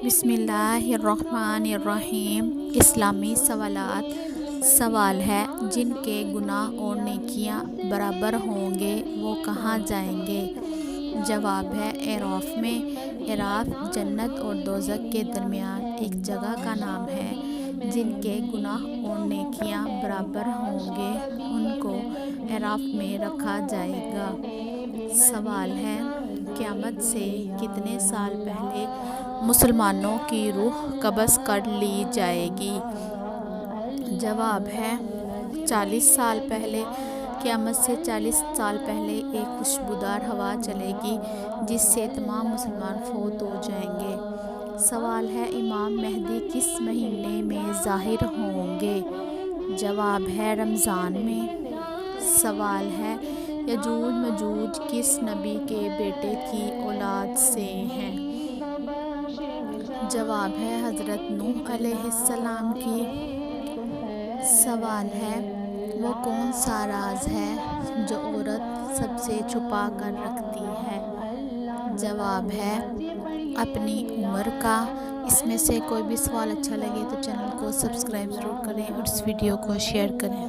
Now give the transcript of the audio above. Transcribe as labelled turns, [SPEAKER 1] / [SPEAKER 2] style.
[SPEAKER 1] بسم اللہ الرحمن الرحیم۔ اسلامی سوالات۔ سوال ہے، جن کے گناہ اور نیکیاں برابر ہوں گے وہ کہاں جائیں گے؟ جواب ہے اعراف میں۔ اعراف جنت اور دوزخ کے درمیان ایک جگہ کا نام ہے۔ جن کے گناہ اور نیکیاں برابر ہوں گے ان کو اعراف میں رکھا جائے گا۔ سوال ہے، قیامت سے کتنے سال پہلے مسلمانوں کی روح قبض کر لی جائے گی؟ جواب ہے 40 سال پہلے۔ قیامت سے 40 سال پہلے ایک خوشبودار ہوا چلے گی جس سے تمام مسلمان فوت ہو جائیں گے۔ سوال ہے، امام مہدی کس مہینے میں ظاہر ہوں گے؟ جواب ہے رمضان میں۔ سوال ہے، یجوج مجوج کس نبی کے بیٹے کی اولاد سے ہیں؟ جواب ہے حضرت نوح علیہ السلام کی۔ سوال ہے، وہ کون سا راز ہے جو عورت سب سے چھپا کر رکھتی ہے؟ جواب ہے اپنی عمر کا۔ اس میں سے کوئی بھی سوال اچھا لگے تو چینل کو سبسکرائب ضرور کریں اور اس ویڈیو کو شیئر کریں۔